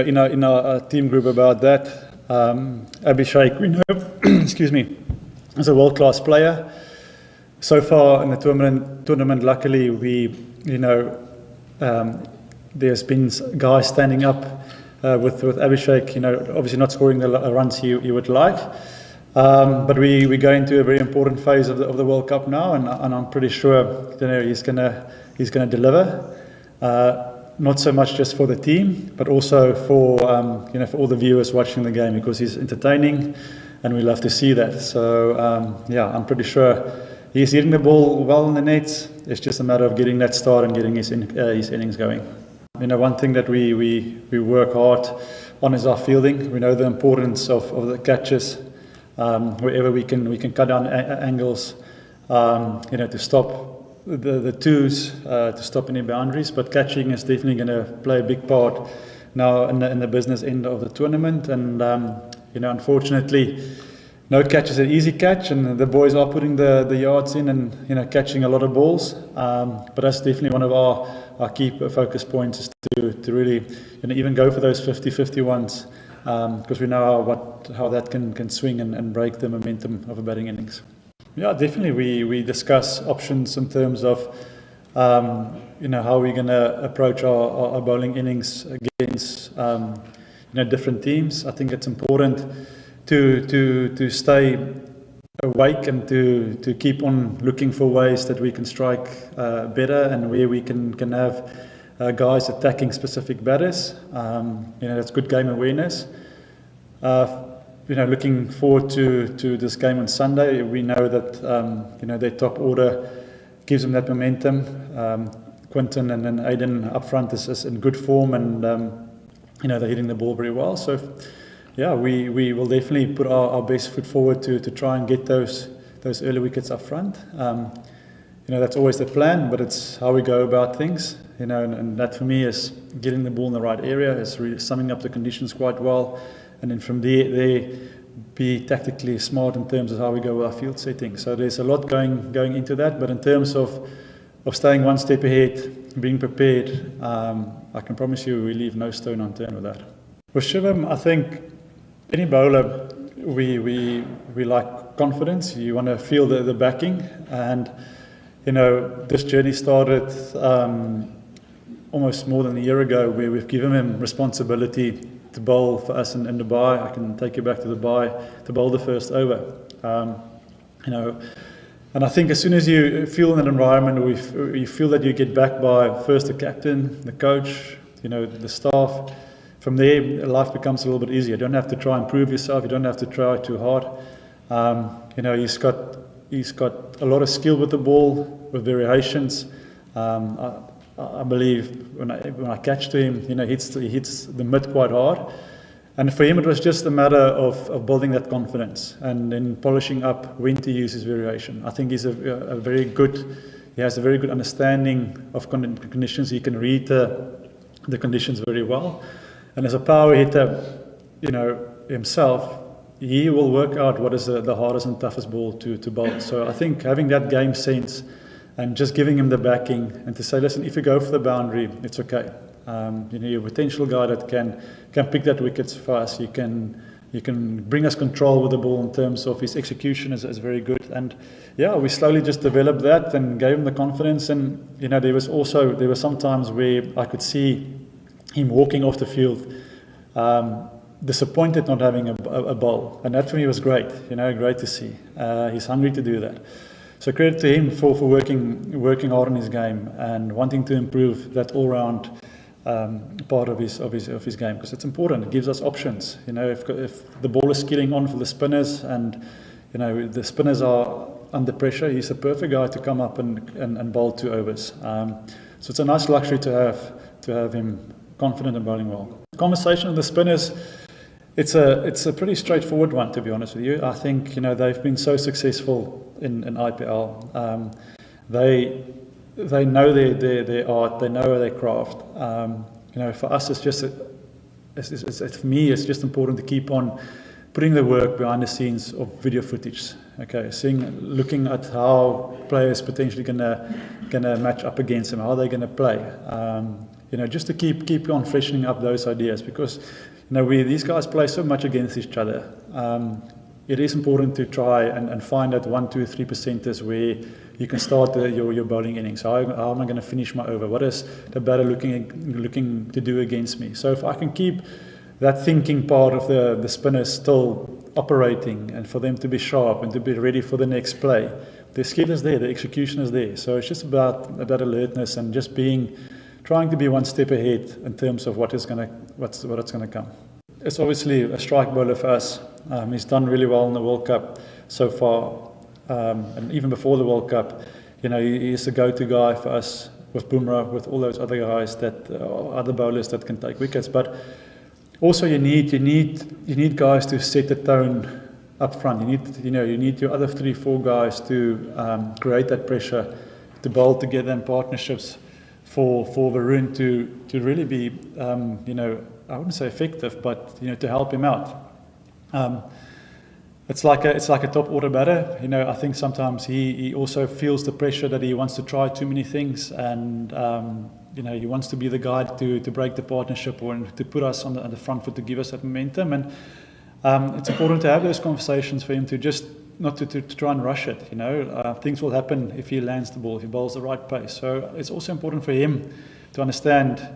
In our team group about that. Abhishek, we know, excuse me, is a world-class player. So far in the tournament, luckily, there's been guys standing up with Abhishek, obviously not scoring the runs he would like. But we go into a very important phase of the World Cup now, and I'm pretty sure he's gonna deliver. Not so much just for the team, but also for for all the viewers watching the game, because he's entertaining, and we love to see that. So I'm pretty sure he's hitting the ball well in the nets. It's just a matter of getting that start and getting his innings going. One thing that we work hard on is our fielding. We know the importance of the catches. Wherever we can cut down angles, to stop the twos, to stop any boundaries. But catching is definitely going to play a big part now in the business end of the tournament. And unfortunately, no catch is an easy catch, and the boys are putting the yards in and catching a lot of balls. But that's definitely one of our key focus points, is to really even go for those 50-50 ones. Because we know how that can swing and break the momentum of a batting innings. Yeah, definitely. We discuss options in terms of how we're going to approach our bowling innings against different teams. I think it's important to stay awake and to keep on looking for ways that we can strike better, and where we can have guys attacking specific batters. That's good game awareness. Looking forward to this game on Sunday. We know that their top order gives them that momentum. Quinton and then Aiden up front is in good form, and they're hitting the ball very well. So we will definitely put our best foot forward to try and get those early wickets up front. That's always the plan, but it's how we go about things. And that for me is getting the ball in the right area, is really summing up the conditions quite well, and then from there be tactically smart in terms of how we go with our field setting. So there's a lot going into that, but in terms of staying one step ahead, being prepared, I can promise you we leave no stone unturned with that. With Shivam, I think any bowler, we like confidence. You want to feel the backing, and this journey started almost more than a year ago, where we've given him responsibility to bowl for us in Dubai. I can take you back to Dubai to bowl the first over. And I think as soon as you feel in that environment, or you feel that you get backed by first the captain, the coach, the staff, from there life becomes a little bit easier. You don't have to try and prove yourself. You don't have to try too hard. He's got a lot of skill with the ball, with variations. I believe when I catch to him, he hits the mid quite hard. And for him, it was just a matter of building that confidence and then polishing up when to use his variation. I think he's he has a very good understanding of conditions. He can read the conditions very well. And as a power hitter, himself, he will work out what is the hardest and toughest ball to bowl. So I think having that game sense and just giving him the backing, and to say, listen, if you go for the boundary, it's okay. You're a potential guy that can pick that wickets for us. You can bring us control with the ball in terms of his execution is very good. And we slowly just developed that and gave him the confidence. And there were some times where I could see him walking off the field, disappointed not having a bowl, and that for me was great. Great to see. He's hungry to do that. So credit to him for working hard on his game and wanting to improve that all-round part of his game, because it's important. It gives us options. If the ball is skidding on for the spinners, and the spinners are under pressure, he's a perfect guy to come up and bowl 2 overs. So it's a nice luxury to have him confident and bowling well. The conversation with the spinners, it's a pretty straightforward one, to be honest with you. I think they've been so successful in IPL. They know their art, they know their craft. For us, for me, it's just important to keep on putting the work behind the scenes of video footage. Okay, looking at how players potentially gonna match up against them, how they're gonna play. just to keep on freshening up those ideas, because these guys play so much against each other. It is important to try and find that 1, 2, 3% where you can start your bowling innings. How am I going to finish my over? What is the batter looking to do against me? So if I can keep that thinking part of the spinners still operating, and for them to be sharp and to be ready for the next play, the skill is there, the execution is there. So it's just about alertness and just trying to be one step ahead in terms of what's going to come. It's obviously a strike bowler for us. He's done really well in the World Cup so far, and even before the World Cup, he's the go-to guy for us with Bumrah, with all those other guys other bowlers that can take wickets. But also you need guys to set the tone up front. You need your other 3-4 guys to create that pressure, to bowl together in partnerships for Varun to really be I wouldn't say effective, but to help him out. It's like a top order batter. I think sometimes he also feels the pressure that he wants to try too many things, and he wants to be the guy to break the partnership or to put us on the front foot, to give us that momentum. And it's important to have those conversations for him, to just not to try and rush it. Things will happen if he lands the ball, if he bowls the right pace. So it's also important for him to understand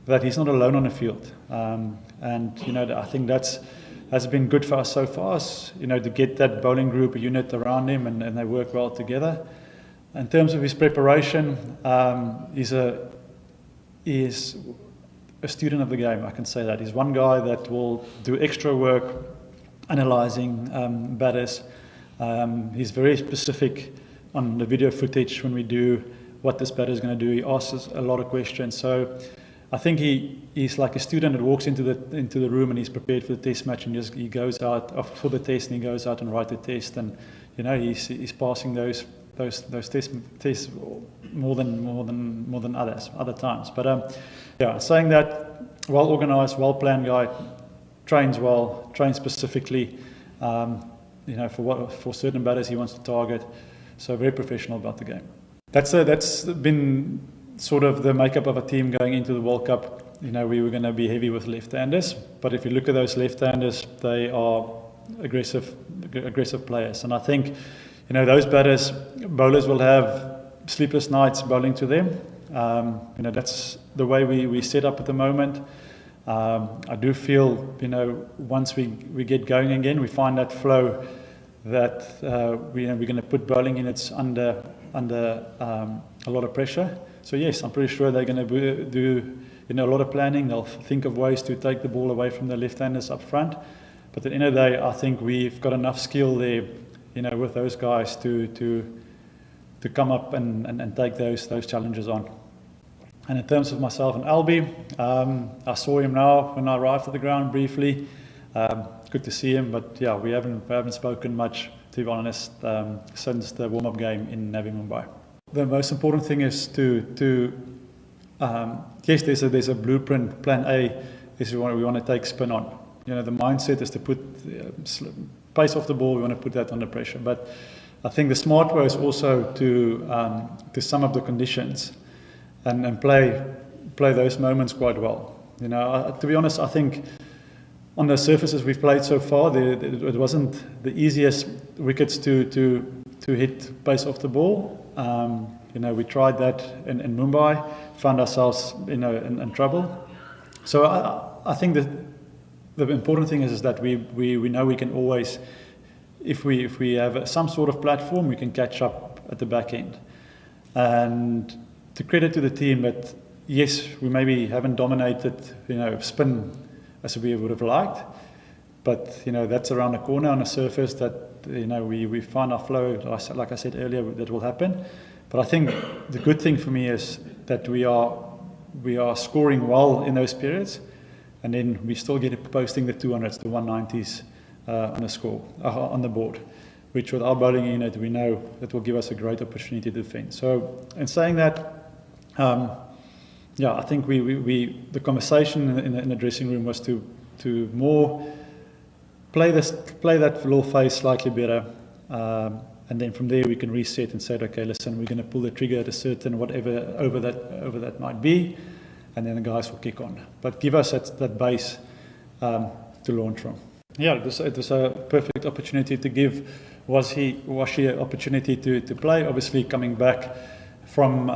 that he's not alone on the field. I think has been good for us so far, to get that bowling group, a unit around him, and they work well together. In terms of his preparation, he's a student of the game, I can say that. He's one guy that will do extra work analysing batters. He's very specific on the video footage when we do what this batter is going to do. He asks us a lot of questions. So I think he's like a student that walks into the room and he's prepared for the test match, and he goes out for the test, and he goes out and writes the test, and he's passing those tests more than other times. But saying that, well organised, well planned guy, trains well, trains specifically, for certain batters he wants to target. So very professional about the game. That's been sort of the makeup of a team going into the World Cup. We were going to be heavy with left-handers, but if you look at those left-handers, they are aggressive players. And I think, those bowlers will have sleepless nights bowling to them. That's the way we set up at the moment. I do feel, once we get going again, we find that flow that we're going to put bowling units under a lot of pressure. So yes, I'm pretty sure they're going to do a lot of planning. They'll think of ways to take the ball away from the left-handers up front. But at the end of the day, I think we've got enough skill there, with those guys to come up and take those challenges on. And in terms of myself and Albie, I saw him now when I arrived at the ground briefly. Good to see him, but yeah, we haven't spoken much, to be honest, since the warm-up game in Navi Mumbai. The most important thing is yes, there's a blueprint. Plan A is we want to take spin on. The mindset is to put pace off the ball. We want to put that under pressure. But I think the smart way is also to sum up the conditions and play those moments quite well. To be honest, I think on the surfaces we've played so far, it wasn't the easiest wickets to hit pace off the ball. We tried that in Mumbai, found ourselves in trouble. So I think that the important thing is that we know we can always, if we have some sort of platform, we can catch up at the back end. And to credit to the team that yes, we maybe haven't dominated spin as we would have liked, but that's around the corner on a surface that we find our flow, like I said earlier, that will happen. But I think the good thing for me is that we are scoring well in those periods, and then we still get posting the 200s, the 190s on the score, on the board, which with our bowling unit we know that will give us a great opportunity to defend. So in saying that, I think the conversation in the dressing room was to more play that little phase slightly better, and then from there we can reset and say, okay, listen, we're going to pull the trigger at a certain whatever over that might be, and then the guys will kick on. But give us that base to launch from. Yeah, it was a perfect opportunity to give Washi an opportunity to play. Obviously, coming back from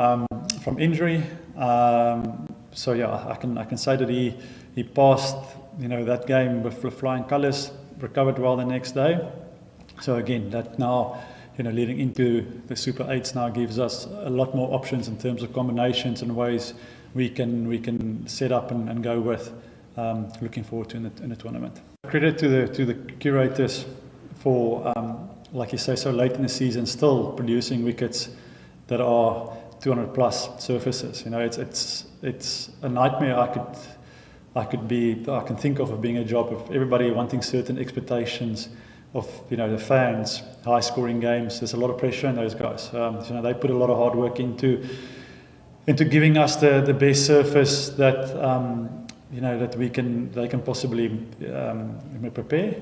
injury. So yeah, I can say that he passed that game with flying colours, recovered well the next day. So again, that now leading into the Super 8s now gives us a lot more options in terms of combinations and ways we can set up and go with. Looking forward to in the tournament. Credit to the curators for like you say, so late in the season still producing wickets that are 200 plus surfaces. It's a nightmare I can think of being a job of everybody wanting certain expectations of the fans, high scoring games. There's a lot of pressure on those guys. They put a lot of hard work into giving us the best surface that that they can possibly prepare.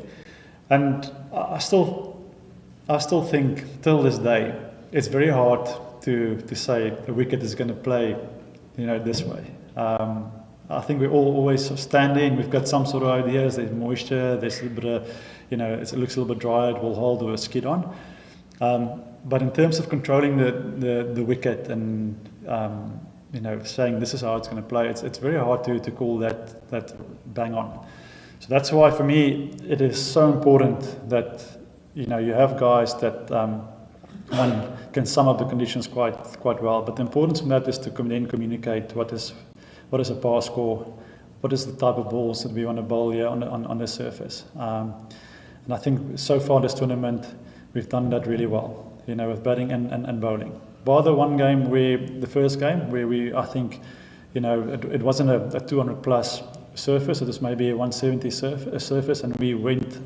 And I still think till this day it's very hard to say the wicket is going to play this way. I think we all always stand in. We've got some sort of ideas. There's moisture. There's a little bit of, it looks a little bit dry. It will hold or skid on. But in terms of controlling the wicket and saying this is how it's going to play, it's very hard to call that bang on. So that's why for me it is so important that you have guys that one can sum up the conditions quite well. But the importance of that is to then communicate what is a pass score, what is the type of balls that we want to bowl here on the surface. And I think so far this tournament we've done that really well, with batting and bowling. Bar the one game the first game where I think, it wasn't a 200 plus surface, it was maybe a 170 surface, and we went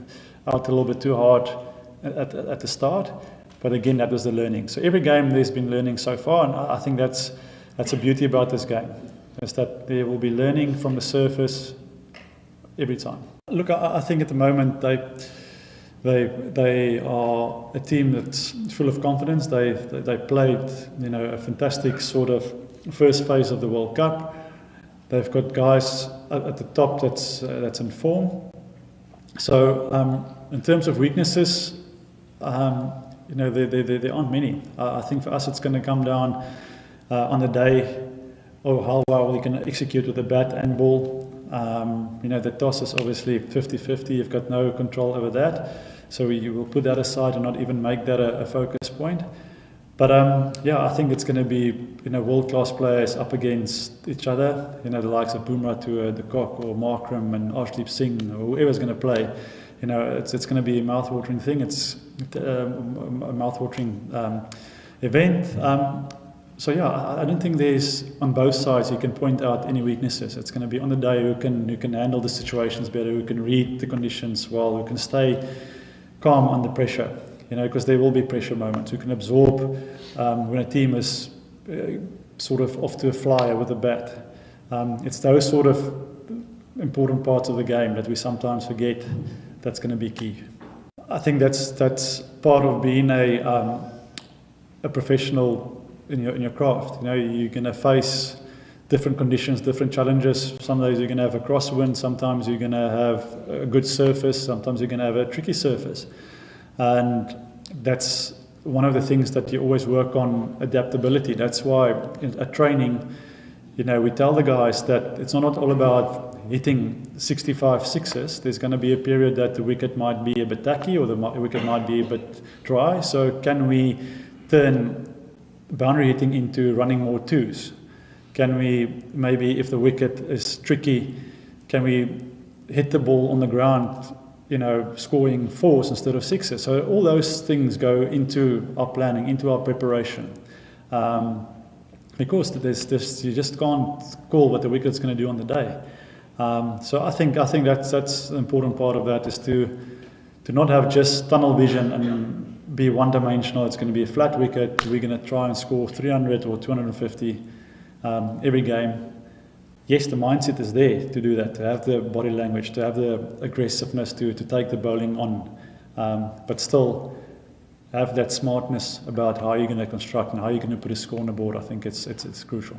out a little bit too hard at the start. But again, that was the learning. So every game there's been learning so far, and I think that's the beauty about this game, is that there will be learning from the surface every time. Look, I think at the moment they are a team that's full of confidence. They played a fantastic sort of first phase of the World Cup. They've got guys at the top that's in form. So in terms of weaknesses, there aren't many. I think for us it's going to come down on the day or how well we can execute with the bat and ball. The toss is obviously 50-50. You've got no control over that. So you will put that aside and not even make that a focus point. But I think it's going to be world-class players up against each other. The likes of Bumrah to de Kock or Markram and Arshdeep Singh or whoever's going to play. It's going to be a mouth-watering thing. It's a mouth-watering event. So I don't think there's on both sides you can point out any weaknesses. It's going to be on the day who can handle the situations better, who can read the conditions well, who can stay calm under pressure. Because there will be pressure moments. Who can absorb when a team is sort of off to a flyer with a bat. It's those sort of important parts of the game that we sometimes forget. That's going to be key. I think that's part of being a professional in your craft. You're going to face different conditions, different challenges. Some days you're going to have a crosswind, sometimes you're going to have a good surface, sometimes you're going to have a tricky surface. And that's one of the things that you always work on, adaptability. That's why at training, we tell the guys that it's not all about hitting 65 sixes. There's going to be a period that the wicket might be a bit tacky or the wicket might be a bit dry. So can we turn boundary hitting into running more twos? Can we maybe, if the wicket is tricky, can we hit the ball on the ground, scoring fours instead of sixes? So all those things go into our planning, into our preparation. Because you just can't call what the wicket's going to do on the day. So I think that's an important part of that, is to not have just tunnel vision and be one-dimensional. It's going to be a flat wicket. We're going to try and score 300 or 250 every game. Yes, the mindset is there to do that, to have the body language, to have the aggressiveness to take the bowling on, but still have that smartness about how you're going to construct and how you're going to put a score on the board. I think it's crucial.